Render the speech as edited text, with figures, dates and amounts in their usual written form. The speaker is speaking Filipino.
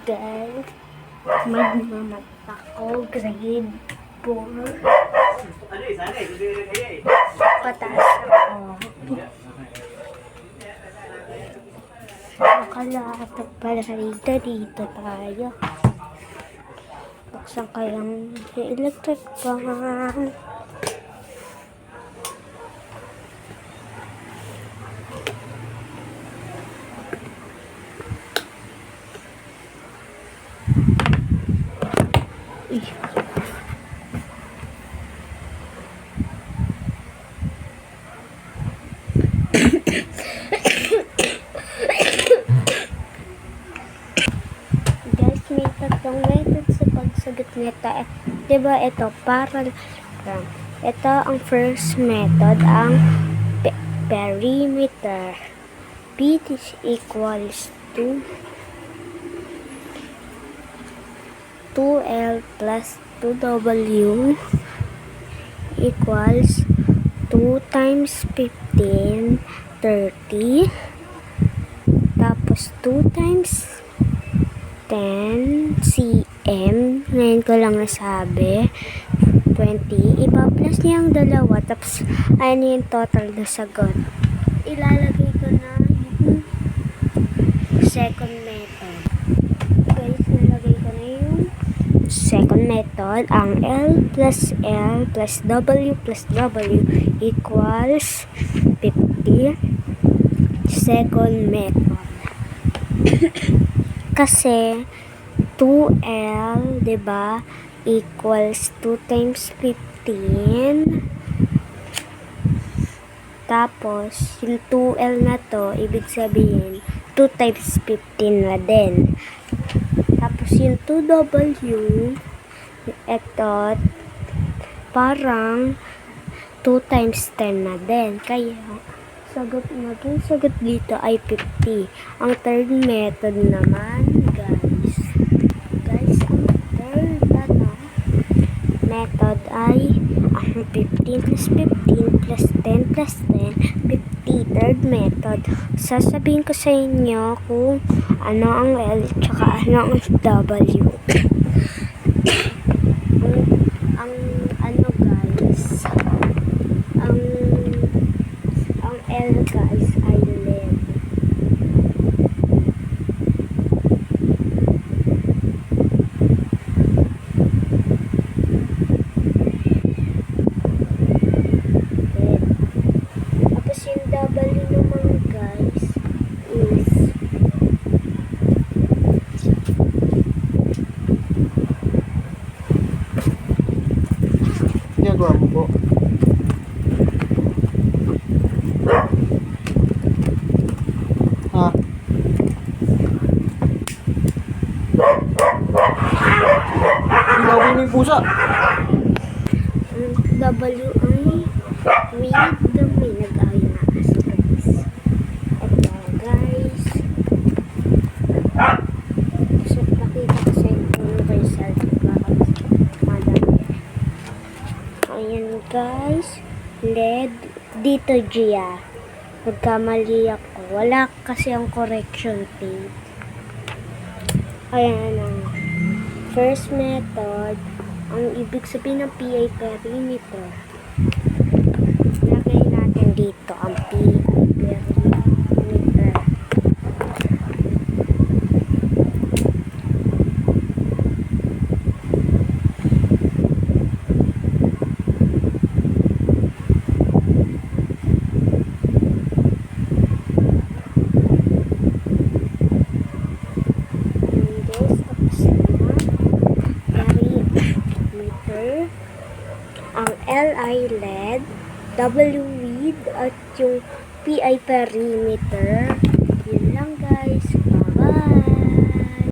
guys. Magmamata ko grade 4. Pataas ako. Nakalapit pala dito tayo. Buksan kayang electric fan. Guys, may tatlong method sa pagsagot nito. Diba ito, para lang. Ito ang first method, ang perimeter. P is equals to 2L plus 2W equals 2 times 15, 30. Tapos 2 times 10 cm. Ngayon ko lang nasabi. 20. Ipa-plus niya ang dalawa. Tapos, ayun yung total na sagot. Ilalagay ko na yung second method. Guys, nalagay ko na yung second method. Ang L plus W equals 50. Second method. Kasi 2L, 'di ba, equals 2 times 15. Tapos yung 2L na to, ibig sabihin 2 times 15 na din. Tapos yung 2W, ito parang 2 times 10 na din. Kaya naging sagot dito ay 50. Ang third method naman, guys, ang third method ay ang 15 plus 15 plus 10 plus 10, 50. Third method. Sasabihin ko sa inyo kung ano ang L tsaka ano ang W. ang ano guys, ang L guys ay LED. Tapos yung W naman guys is ginagawa mo po. Ha? Ginagawa mo yung pusa. W ay with the may nag-ay na kasi guys. Ito guys. So, pakita ko sa inyo yung result. Madami. Ayan guys. LED. Dito Gia. Nagkamali ako. Wala kasi ang correction page. Ayan ang first method. Ang ibig sabihin ng PI perimeter. Lagay natin dito ang PI perimeter. Ang L ay LED, W width, at yung P ay perimeter. Yun lang guys.